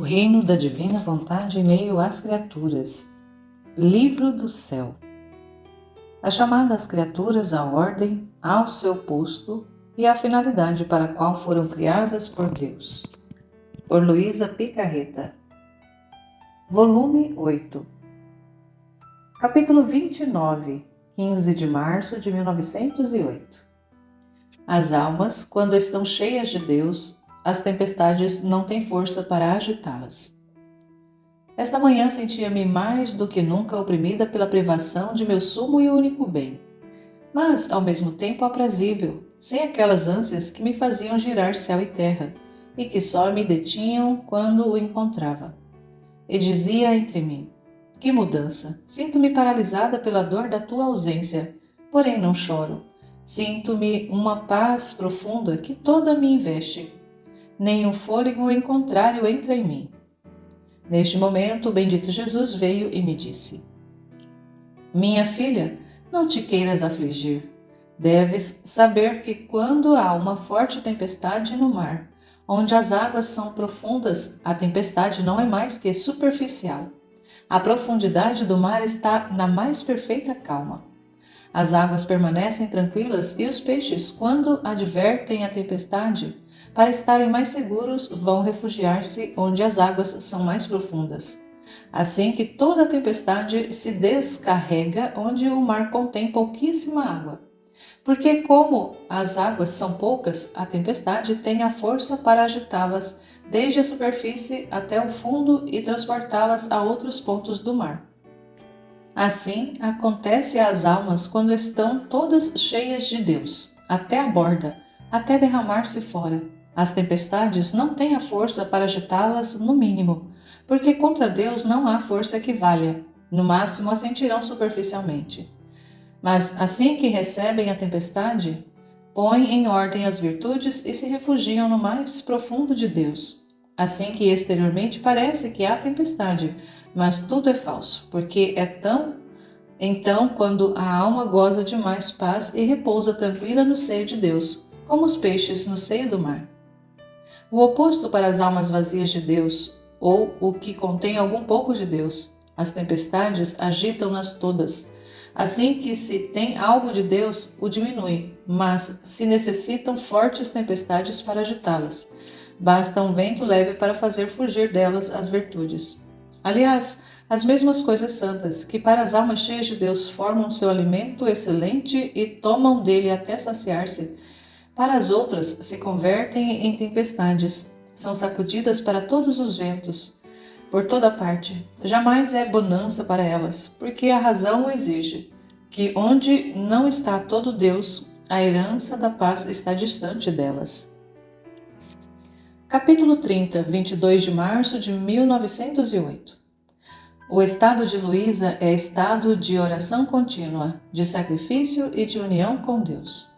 reino da divina vontade em meio às criaturas. Livro do céu. A chamada às criaturas à ordem, ao seu posto e à finalidade para a qual foram criadas por Deus. Por Luísa Picarreta. Volume 8. Capítulo 29, 15 de março de 1908. As almas, quando estão cheias de Deus, as tempestades não têm força para agitá-las. Esta manhã sentia-me mais do que nunca oprimida pela privação de meu sumo e único bem, mas ao mesmo tempo aprazível, sem aquelas ânsias que me faziam girar céu e terra, e que só me detinham quando o encontrava. E dizia entre mim: que mudança! Sinto-me paralisada pela dor da tua ausência, porém não choro. Sinto-me uma paz profunda que toda me investe. Nem um fôlego em contrário entra em mim. Neste momento, o bendito Jesus veio e me disse: minha filha, não te queiras afligir. Deves saber que quando há uma forte tempestade no mar, onde as águas são profundas, a tempestade não é mais que superficial. A profundidade do mar está na mais perfeita calma. As águas permanecem tranquilas e os peixes, quando advertem a tempestade, para estarem mais seguros, vão refugiar-se onde as águas são mais profundas. Assim que toda a tempestade se descarrega onde o mar contém pouquíssima água. Porque como as águas são poucas, a tempestade tem a força para agitá-las desde a superfície até o fundo e transportá-las a outros pontos do mar. Assim acontece às almas quando estão todas cheias de Deus, até a borda, até derramar-se fora. As tempestades não têm a força para agitá-las no mínimo, porque contra Deus não há força que valha. No máximo, as sentirão superficialmente. Mas assim que recebem a tempestade, põem em ordem as virtudes e se refugiam no mais profundo de Deus. Assim que exteriormente parece que há tempestade, mas tudo é falso, porque então quando a alma goza de mais paz e repousa tranquila no seio de Deus, como os peixes no seio do mar. O oposto para as almas vazias de Deus, ou o que contém algum pouco de Deus. As tempestades agitam-nas todas. Assim que se tem algo de Deus, o diminui, mas se necessitam fortes tempestades para agitá-las. Basta um vento leve para fazer fugir delas as virtudes. Aliás, as mesmas coisas santas, que para as almas cheias de Deus formam seu alimento excelente e tomam dele até saciar-se, para as outras se convertem em tempestades, são sacudidas para todos os ventos, por toda parte. Jamais é bonança para elas, porque a razão o exige, que onde não está todo Deus, a herança da paz está distante delas. Capítulo 30, 22 de março de 1908. O estado de Luísa é estado de oração contínua, de sacrifício e de união com Deus.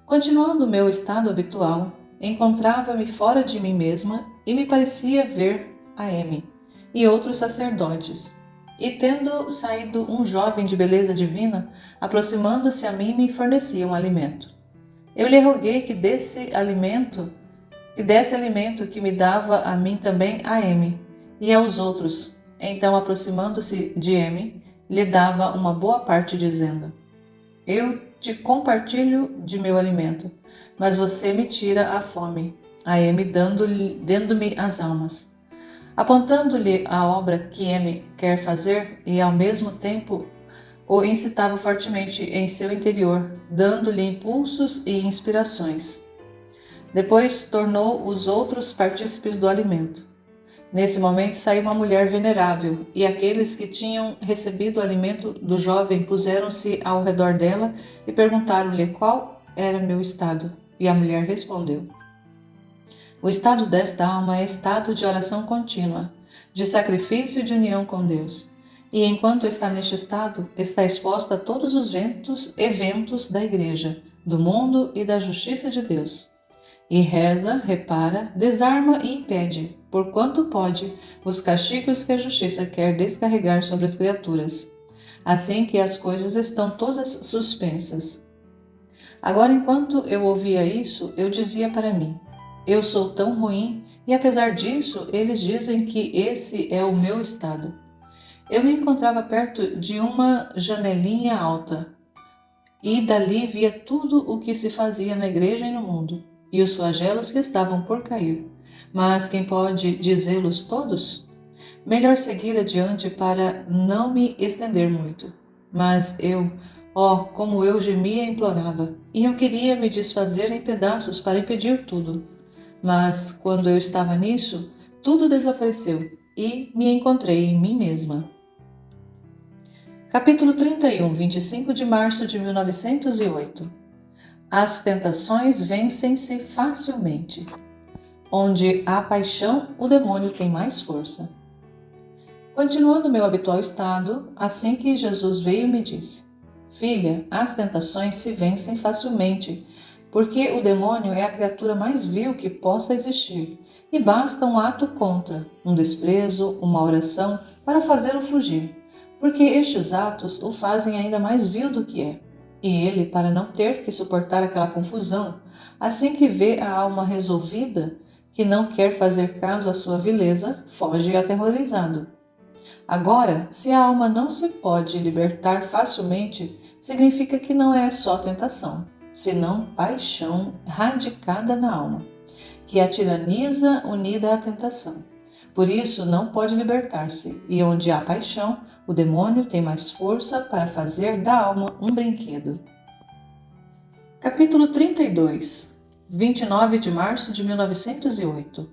Continuando o meu estado habitual, encontrava-me fora de mim mesma e me parecia ver a M e outros sacerdotes. E tendo saído um jovem de beleza divina, aproximando-se a mim, me fornecia um alimento. Eu lhe roguei que desse alimento que me dava a mim também a M e aos outros. Então, aproximando-se de M, lhe dava uma boa parte, dizendo: eu te compartilho de meu alimento, mas você me tira a fome, a M dando-me as almas. Apontando-lhe a obra que M quer fazer e ao mesmo tempo o incitava fortemente em seu interior, dando-lhe impulsos e inspirações. Depois tornou os outros partícipes do alimento. Nesse momento saiu uma mulher venerável, e aqueles que tinham recebido o alimento do jovem puseram-se ao redor dela e perguntaram-lhe qual era meu estado. E a mulher respondeu: o estado desta alma é estado de oração contínua, de sacrifício e de união com Deus. E enquanto está neste estado, está exposta a todos os eventos da Igreja, do mundo e da justiça de Deus. E reza, repara, desarma e impede, por quanto pode, os castigos que a justiça quer descarregar sobre as criaturas, assim que as coisas estão todas suspensas. Agora, enquanto eu ouvia isso, eu dizia para mim: eu sou tão ruim E apesar disso, eles dizem que esse é o meu estado. Eu me encontrava perto de uma janelinha alta e dali via tudo o que se fazia na igreja e no mundo, e os flagelos que estavam por cair. Mas quem pode dizê-los todos? Melhor seguir adiante para não me estender muito. Mas como eu gemia e implorava, e eu queria me desfazer em pedaços para impedir tudo. Mas quando eu estava nisso, tudo desapareceu e me encontrei em mim mesma. Capítulo 31, 25 de março de 1908. As tentações vencem-se facilmente. Onde há paixão, o demônio tem mais força. Continuando meu habitual estado, assim que Jesus veio me disse: Filha, as tentações se vencem facilmente, porque o demônio é a criatura mais vil que possa existir, e basta um ato contra, um desprezo, uma oração, para fazê-lo fugir, porque estes atos o fazem ainda mais vil do que é. E ele, para não ter que suportar aquela confusão, assim que vê a alma resolvida, que não quer fazer caso à sua vileza, foge aterrorizado. Agora, se a alma não se pode libertar facilmente, significa que não é só tentação, senão paixão radicada na alma, que a tiraniza unida à tentação. Por isso, não pode libertar-se, e onde há paixão, o demônio tem mais força para fazer da alma um brinquedo. Capítulo 32, 29 de março de 1908.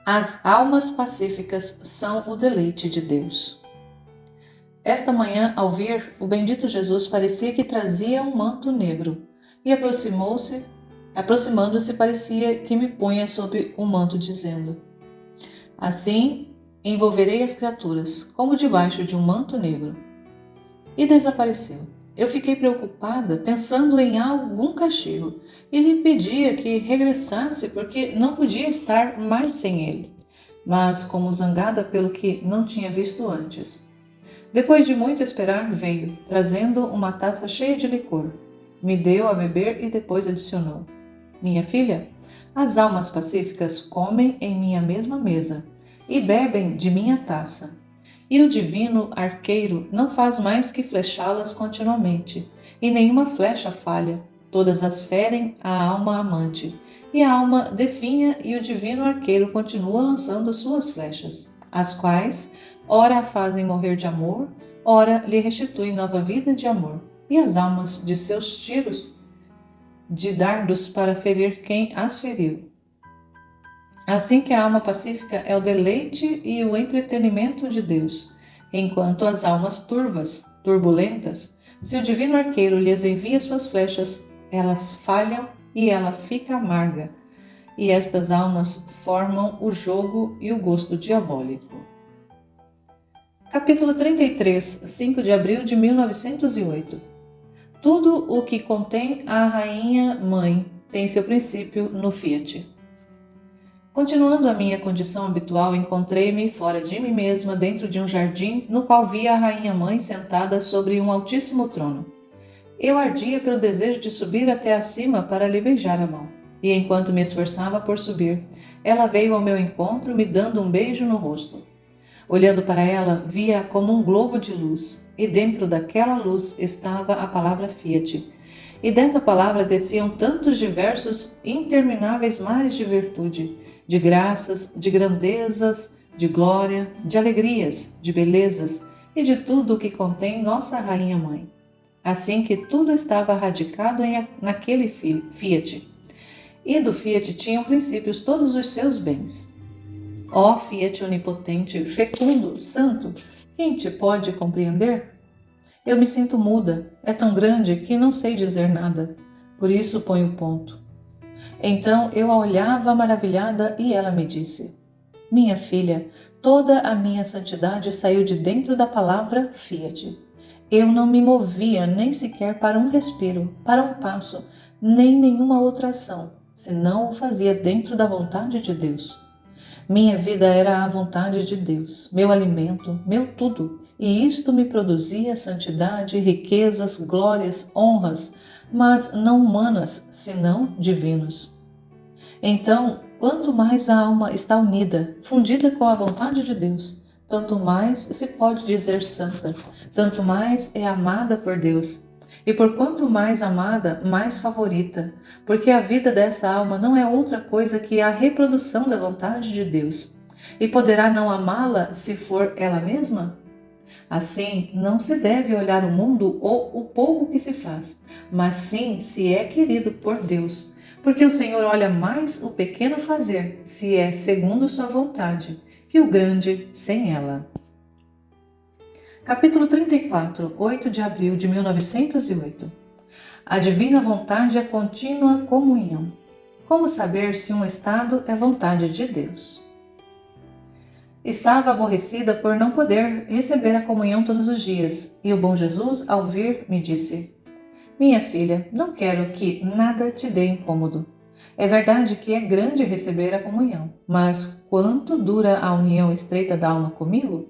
As almas pacíficas são o deleite de Deus. Esta manhã, ao vir, o bendito Jesus parecia que trazia um manto negro, e aproximando-se, parecia que me punha sob o manto, dizendo: Assim envolverei as criaturas, como debaixo de um manto negro. E desapareceu. Eu fiquei preocupada, pensando em algum castigo, e lhe pedia que regressasse, porque não podia estar mais sem ele. Mas, como zangada pelo que não tinha visto antes. Depois de muito esperar, veio, trazendo uma taça cheia de licor. Me deu a beber e depois adicionou: Minha filha, as almas pacíficas comem em minha mesma mesa e bebem de minha taça. E o divino arqueiro não faz mais que flechá-las continuamente, e nenhuma flecha falha. Todas as ferem a alma amante, e a alma definha, e o divino arqueiro continua lançando suas flechas, as quais ora a fazem morrer de amor, ora lhe restituem nova vida de amor, e as almas de seus tiros de dardos para ferir quem as feriu. Assim que a alma pacífica é o deleite e o entretenimento de Deus, enquanto as almas turvas, turbulentas, se o divino arqueiro lhes envia suas flechas, elas falham e ela fica amarga, e estas almas formam o jogo e o gosto diabólico. Capítulo 33, 5 de abril de 1908. Tudo o que contém a Rainha Mãe tem seu princípio no Fiat. Continuando a minha condição habitual, encontrei-me fora de mim mesma dentro de um jardim no qual via a Rainha Mãe sentada sobre um altíssimo trono. Eu ardia pelo desejo de subir até acima para lhe beijar a mão, e enquanto me esforçava por subir, ela veio ao meu encontro me dando um beijo no rosto. Olhando para ela, via-a como um globo de luz, e dentro daquela luz estava a palavra Fiat. E dessa palavra desciam tantos diversos, intermináveis mares de virtude, de graças, de grandezas, de glória, de alegrias, de belezas e de tudo o que contém nossa Rainha Mãe. Assim que tudo estava radicado naquele Fiat. E do Fiat tinham princípios todos os seus bens. Ó Fiat onipotente, fecundo, santo, quem te pode compreender? Eu me sinto muda, é tão grande que não sei dizer nada, por isso ponho ponto. Então eu a olhava maravilhada e ela me disse: Minha filha, toda a minha santidade saiu de dentro da palavra Fiat. Eu não me movia nem sequer para um respiro, para um passo, nem nenhuma outra ação, senão o fazia dentro da vontade de Deus. Minha vida era a vontade de Deus, meu alimento, meu tudo, e isto me produzia santidade, riquezas, glórias, honras, mas não humanas, senão divinos. Então Quanto mais a alma está unida, fundida com a vontade de Deus, tanto mais se pode dizer santa, tanto mais é amada por Deus. E por quanto mais amada, mais favorita, porque a vida dessa alma não é outra coisa que a reprodução da vontade de Deus. E poderá não amá-la se for ela mesma? Assim, não se deve olhar o mundo ou o pouco que se faz, mas sim se é querido por Deus. Porque o Senhor olha mais o pequeno fazer, se é segundo sua vontade, que o grande sem ela. Capítulo 34, 8 de abril de 1908. A divina vontade é contínua comunhão. Como saber se um estado é vontade de Deus? Estava aborrecida por não poder receber a comunhão todos os dias, e o bom Jesus, ao vir, me disse: Minha filha, não quero que nada te dê incômodo. É verdade que é grande receber a comunhão, mas quanto dura a união estreita da alma comigo?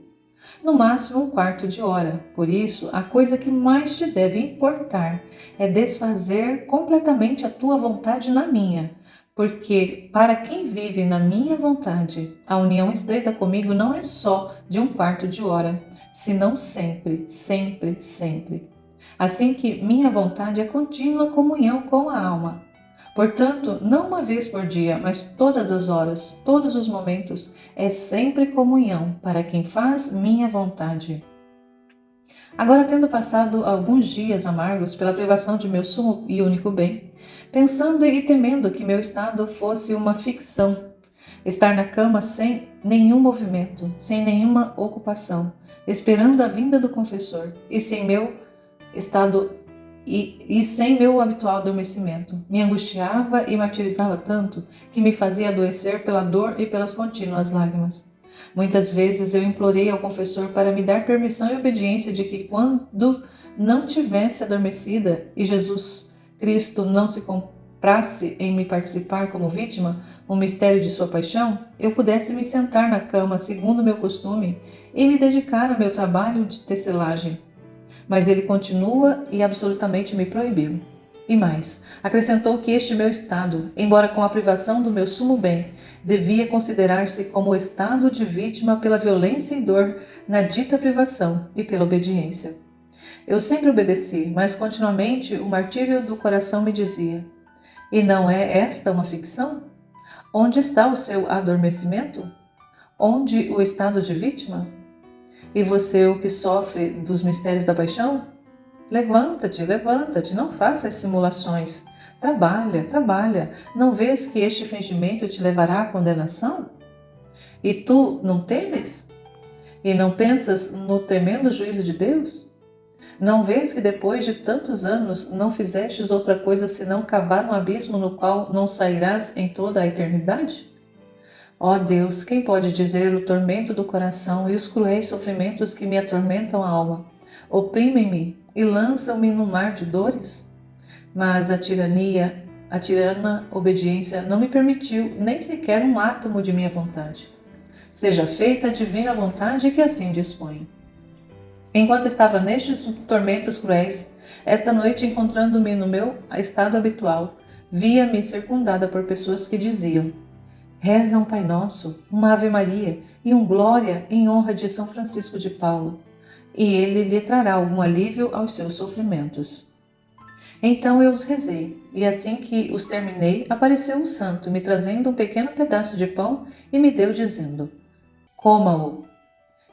No máximo um quarto de hora. Por isso, a coisa que mais te deve importar é desfazer completamente a tua vontade na minha, porque para quem vive na minha vontade, a união estreita comigo não é só de um quarto de hora, senão sempre, sempre, sempre. Assim que minha vontade é contínua comunhão com a alma. Portanto, não uma vez por dia, mas todas as horas, todos os momentos, é sempre comunhão para quem faz minha vontade. Agora, tendo passado alguns dias amargos pela privação de meu sumo e único bem, pensando e temendo que meu estado fosse uma ficção, estar na cama sem nenhum movimento, sem nenhuma ocupação, esperando a vinda do confessor e sem meu estado sem meu habitual adormecimento, me angustiava e martirizava tanto que me fazia adoecer pela dor e pelas contínuas lágrimas. Muitas vezes eu implorei ao confessor para me dar permissão e obediência de que quando não tivesse adormecida e Jesus Cristo não se comprasse em me participar como vítima, o mistério de sua paixão, eu pudesse me sentar na cama segundo meu costume e me dedicar ao meu trabalho de tecelagem. Mas ele continua e absolutamente me proibiu. E mais, acrescentou que este meu estado, embora com a privação do meu sumo bem, devia considerar-se como o estado de vítima pela violência e dor na dita privação e pela obediência. Eu sempre obedeci, mas continuamente o martírio do coração me dizia: E não é esta uma ficção? Onde está o seu adormecimento? Onde o estado de vítima? E você, o que sofre dos mistérios da paixão? Levanta-te, levanta-te, não faças simulações. Trabalha, trabalha. Não vês que este fingimento te levará à condenação? E tu não temes? E não pensas no tremendo juízo de Deus? Não vês que depois de tantos anos não fizestes outra coisa senão cavar um abismo no qual não sairás em toda a eternidade? Ó Deus, quem pode dizer o tormento do coração e os cruéis sofrimentos que me atormentam a alma? Oprimem-me e lançam-me no mar de dores? Mas a tirana obediência não me permitiu nem sequer um átomo de minha vontade. Seja feita a divina vontade que assim dispõe. Enquanto estava nestes tormentos cruéis, esta noite, encontrando-me no meu estado habitual, via-me circundada por pessoas que diziam: Reza um Pai Nosso, uma Ave Maria e um Glória em honra de São Francisco de Paulo, e ele lhe trará algum alívio aos seus sofrimentos. Então eu os rezei, e assim que os terminei, apareceu um santo, me trazendo um pequeno pedaço de pão e me deu, dizendo: Coma-o.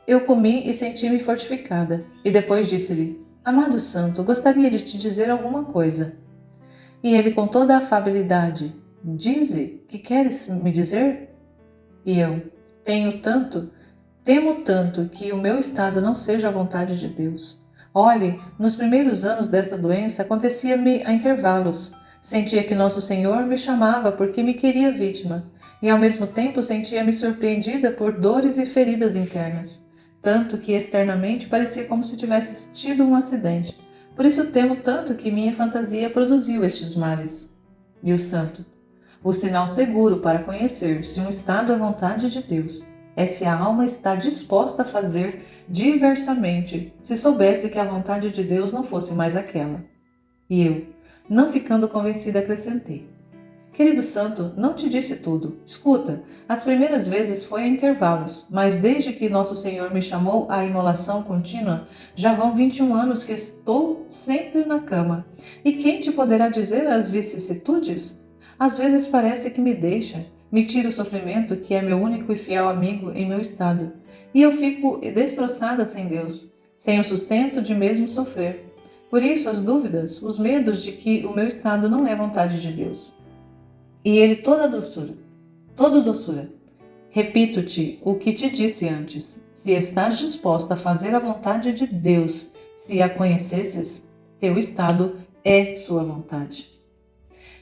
Eu comi e senti-me fortificada, e depois disse-lhe: Amado santo, gostaria de te dizer alguma coisa. E ele, com toda a afabilidade: Dize, que queres me dizer? E eu: Temo tanto que o meu estado não seja a vontade de Deus. Olhe, nos primeiros anos desta doença acontecia-me a intervalos. Sentia que Nosso Senhor me chamava porque me queria vítima, e ao mesmo tempo sentia-me surpreendida por dores e feridas internas, tanto que externamente parecia como se tivesse tido um acidente. Por isso temo tanto que minha fantasia produziu estes males. E o santo: O sinal seguro para conhecer se um estado é vontade de Deus é se a alma está disposta a fazer diversamente, se soubesse que a vontade de Deus não fosse mais aquela. E eu, não ficando convencida, acrescentei: Querido santo, não te disse tudo. Escuta, as primeiras vezes foi a intervalos, mas desde que nosso Senhor me chamou à imolação contínua, já vão 21 anos que estou sempre na cama. E quem te poderá dizer as vicissitudes? Às vezes parece que me deixa, me tira o sofrimento, que é meu único e fiel amigo em meu estado. E eu fico destroçada sem Deus, sem o sustento de mesmo sofrer. Por isso, as dúvidas, os medos de que o meu estado não é vontade de Deus. E ele toda doçura. Repito-te o que te disse antes. Se estás disposta a fazer a vontade de Deus, se a conhecesses, teu estado é sua vontade.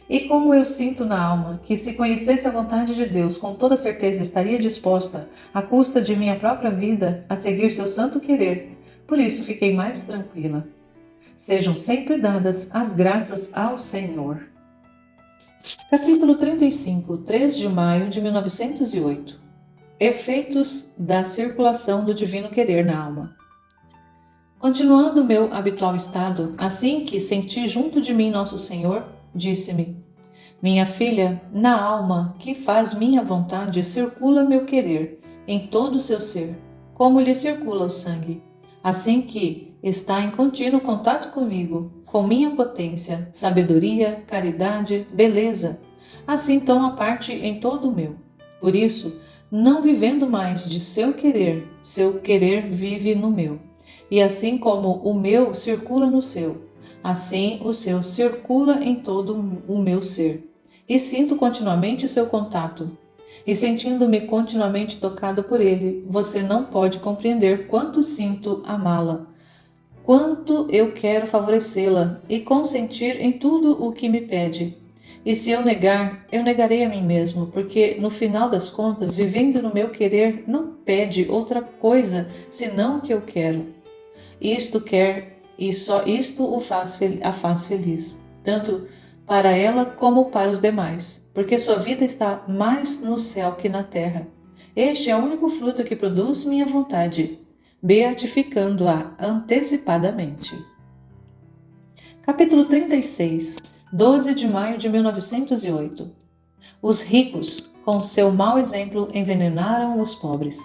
E como eu sinto na alma que se conhecesse a vontade de Deus, com toda certeza estaria disposta, à custa de minha própria vida, a seguir seu santo querer, por isso fiquei mais tranquila. Sejam sempre dadas as graças ao Senhor. Capítulo 35, 3 de maio de 1908. Efeitos da circulação do divino querer na alma. Continuando o meu habitual estado, assim que senti junto de mim nosso Senhor, disse-me: Minha filha, na alma que faz minha vontade circula meu querer em todo o seu ser, como lhe circula o sangue. Assim que está em contínuo contato comigo, com minha potência, sabedoria, caridade, beleza, assim toma parte em todo o meu. Por isso, não vivendo mais de seu querer vive no meu. E assim como o meu circula no seu, assim o seu circula em todo o meu ser. E sinto continuamente seu contato. E sentindo-me continuamente tocado por ele, você não pode compreender quanto sinto amá-la, quanto eu quero favorecê-la e consentir em tudo o que me pede. E se eu negar, eu negarei a mim mesmo, porque no final das contas, vivendo no meu querer, não pede outra coisa senão o que eu quero. Isto quer e só isto a faz feliz, tanto para ela como para os demais, porque sua vida está mais no céu que na terra. Este é o único fruto que produz minha vontade, beatificando-a antecipadamente. Capítulo 36, 12 de maio de 1908. Os ricos, com seu mau exemplo, envenenaram os pobres.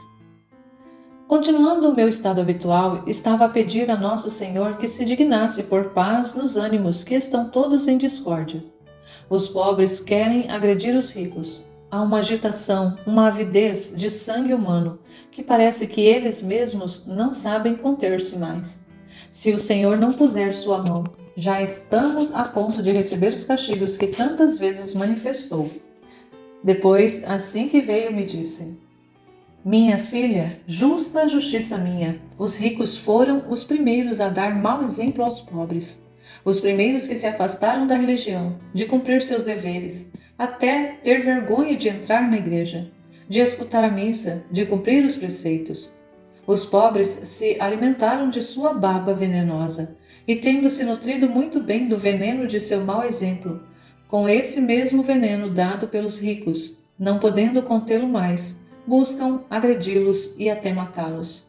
Continuando o meu estado habitual, estava a pedir a Nosso Senhor que se dignasse pôr paz nos ânimos que estão todos em discórdia. Os pobres querem agredir os ricos. Há uma agitação, uma avidez de sangue humano, que parece que eles mesmos não sabem conter-se mais. Se o Senhor não puser sua mão, já estamos a ponto de receber os castigos que tantas vezes manifestou. Depois, assim que veio, me disse: Minha filha, justa justiça minha, os ricos foram os primeiros a dar mau exemplo aos pobres, os primeiros que se afastaram da religião, de cumprir seus deveres, até ter vergonha de entrar na igreja, de escutar a missa, de cumprir os preceitos. Os pobres se alimentaram de sua baba venenosa, e tendo se nutrido muito bem do veneno de seu mau exemplo, com esse mesmo veneno dado pelos ricos, não podendo contê-lo mais, buscam agredi-los e até matá-los.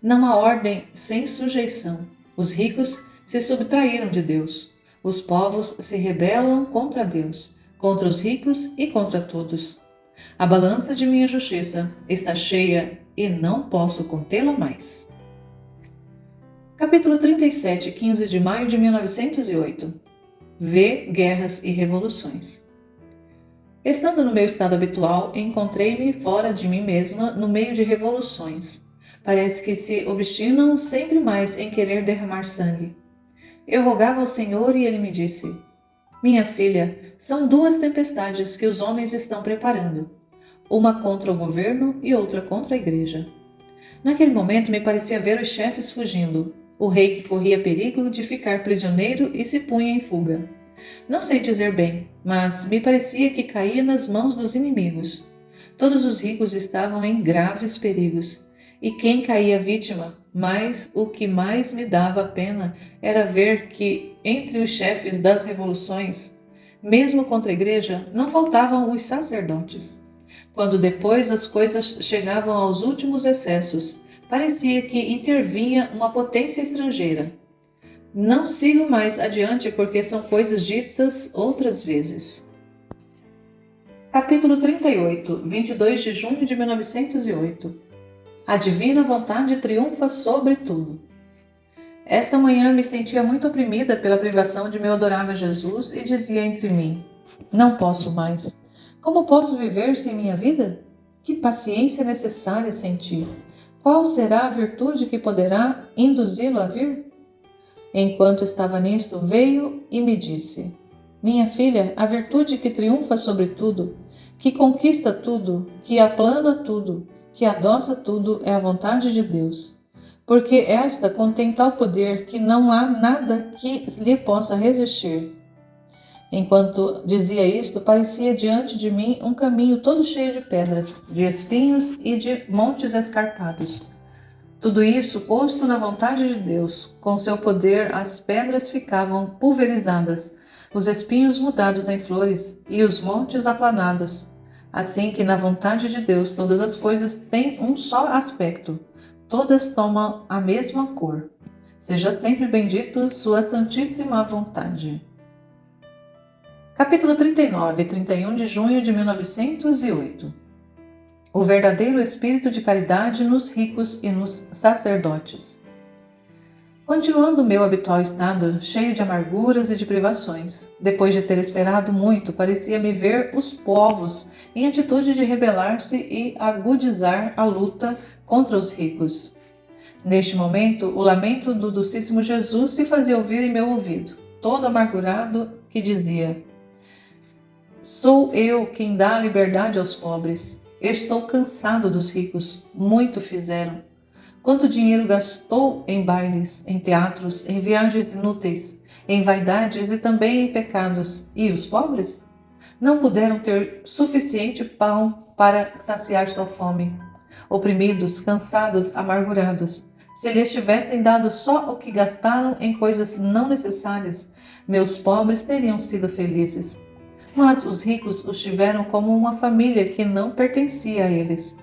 Não há ordem sem sujeição. Os ricos se subtraíram de Deus. Os povos se rebelam contra Deus, contra os ricos e contra todos. A balança de minha justiça está cheia e não posso contê-la mais. Capítulo 37, 15 de maio de 1908. V. Guerras e revoluções. Estando no meu estado habitual, encontrei-me fora de mim mesma no meio de revoluções. Parece que se obstinam sempre mais em querer derramar sangue. Eu rogava ao Senhor e ele me disse: Minha filha, são duas tempestades que os homens estão preparando, uma contra o governo e outra contra a igreja. Naquele momento me parecia ver os chefes fugindo, o rei que corria perigo de ficar prisioneiro e se punha em fuga. Não sei dizer bem, mas me parecia que caía nas mãos dos inimigos. Todos os ricos estavam em graves perigos. E quem caía vítima, mas o que mais me dava pena era ver que, entre os chefes das revoluções, mesmo contra a igreja, não faltavam os sacerdotes. Quando depois as coisas chegavam aos últimos excessos, parecia que intervinha uma potência estrangeira. Não sigo mais adiante porque são coisas ditas outras vezes. Capítulo 38, 22 de junho de 1908. A divina vontade triunfa sobre tudo. Esta manhã me sentia muito oprimida pela privação de meu adorável Jesus e dizia entre mim: não posso mais. Como posso viver sem minha vida? Que paciência necessária sentir. Qual será a virtude que poderá induzi-lo a vir? Enquanto estava nisto, veio e me disse: minha filha, a virtude que triunfa sobre tudo, que conquista tudo, que aplana tudo, que adoça tudo é a vontade de Deus. Porque esta contém tal poder que não há nada que lhe possa resistir. Enquanto dizia isto, parecia diante de mim um caminho todo cheio de pedras, de espinhos e de montes escarpados. Tudo isso posto na vontade de Deus. Com seu poder, as pedras ficavam pulverizadas, os espinhos mudados em flores e os montes aplanados. Assim que na vontade de Deus todas as coisas têm um só aspecto, todas tomam a mesma cor. Seja sempre bendito sua santíssima vontade. Capítulo 39, 31 de junho de 1908. O verdadeiro espírito de caridade nos ricos e nos sacerdotes. Continuando meu habitual estado, cheio de amarguras e de privações, depois de ter esperado muito, parecia-me ver os povos em atitude de rebelar-se e agudizar a luta contra os ricos. Neste momento, o lamento do Docíssimo Jesus se fazia ouvir em meu ouvido, todo amargurado, que dizia: sou eu quem dá a liberdade aos pobres. Estou cansado dos ricos, muito fizeram. Quanto dinheiro gastou em bailes, em teatros, em viagens inúteis, em vaidades e também em pecados. E os pobres? Não puderam ter suficiente pão para saciar sua fome. Oprimidos, cansados, amargurados. Se lhes tivessem dado só o que gastaram em coisas não necessárias, meus pobres teriam sido felizes. Mas os ricos os tiveram como uma família que não pertencia a eles.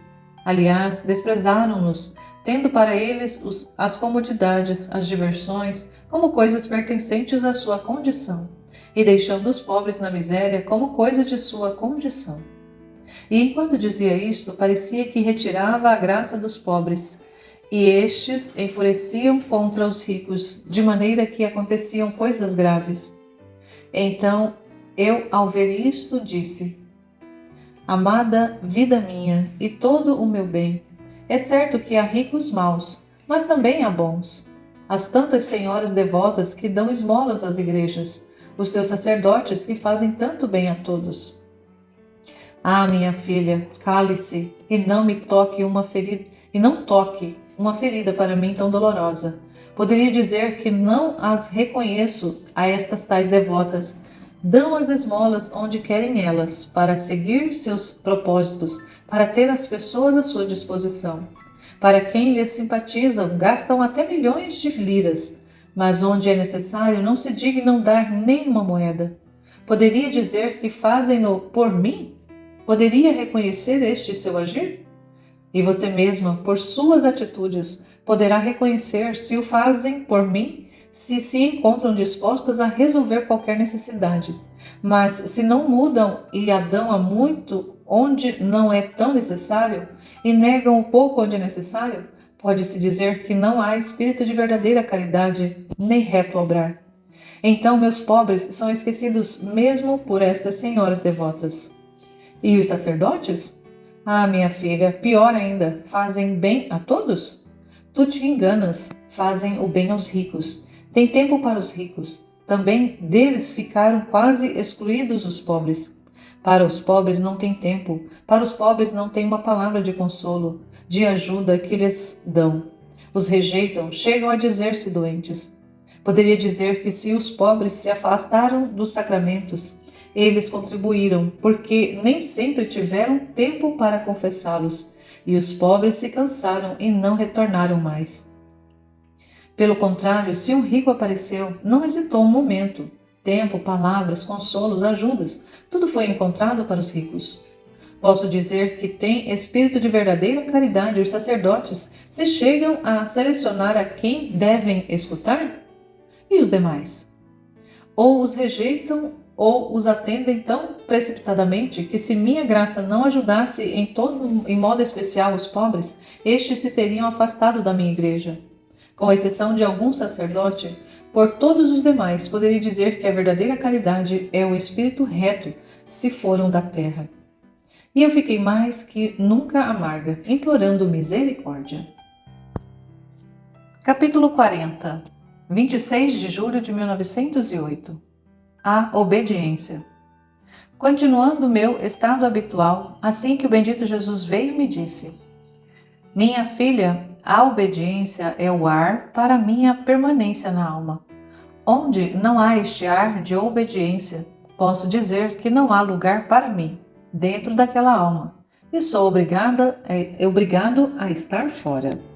Aliás, desprezaram-nos, tendo para eles as comodidades, as diversões, como coisas pertencentes à sua condição, e deixando os pobres na miséria como coisa de sua condição. E enquanto dizia isto, parecia que retirava a graça dos pobres, e estes enfureciam contra os ricos, de maneira que aconteciam coisas graves. Então, eu, ao ver isto, disse: amada vida minha e todo o meu bem, é certo que há ricos maus, mas também há bons. As tantas senhoras devotas que dão esmolas às igrejas, os teus sacerdotes que fazem tanto bem a todos. Ah, minha filha, cale-se e não toque uma ferida para mim tão dolorosa. Poderia dizer que não as reconheço a estas tais devotas. Dão as esmolas onde querem elas, para seguir seus propósitos, para ter as pessoas à sua disposição. Para quem lhes simpatizam, gastam até milhões de liras, mas onde é necessário não se dignam dar nem uma moeda. Poderia dizer que fazem-no por mim? Poderia reconhecer este seu agir? E você mesma, por suas atitudes, poderá reconhecer se o fazem por mim, se encontram dispostas a resolver qualquer necessidade. Mas se não mudam e a dão a muito onde não é tão necessário, e negam o pouco onde é necessário, pode-se dizer que não há espírito de verdadeira caridade, nem reto obrar. Então meus pobres são esquecidos mesmo por estas senhoras devotas. E os sacerdotes? Ah, minha filha, pior ainda, fazem bem a todos? Tu te enganas, fazem o bem aos ricos. Tem tempo para os ricos. Também deles ficaram quase excluídos os pobres. Para os pobres não tem tempo, para os pobres não tem uma palavra de consolo, de ajuda que lhes dão. Os rejeitam, chegam a dizer-se doentes. Poderia dizer que se os pobres se afastaram dos sacramentos, eles contribuíram, porque nem sempre tiveram tempo para confessá-los, e os pobres se cansaram e não retornaram mais. Pelo contrário, se um rico apareceu, não hesitou um momento. Tempo, palavras, consolos, ajudas, tudo foi encontrado para os ricos. Posso dizer que tem espírito de verdadeira caridade os sacerdotes se chegam a selecionar a quem devem escutar? E os demais? Ou os rejeitam ou os atendem tão precipitadamente que, se minha graça não ajudasse em modo especial os pobres, estes se teriam afastado da minha igreja. Com exceção de algum sacerdote, por todos os demais poderia dizer que a verdadeira caridade é o espírito reto, se foram da terra. E eu fiquei mais que nunca amarga, implorando misericórdia. Capítulo 40. 26 de julho de 1908. A obediência. Continuando meu estado habitual, assim que o bendito Jesus veio, me disse: Minha filha, a obediência é o ar para minha permanência na alma. Onde não há este ar de obediência, posso dizer que não há lugar para mim, dentro daquela alma, e sou obrigado a estar fora.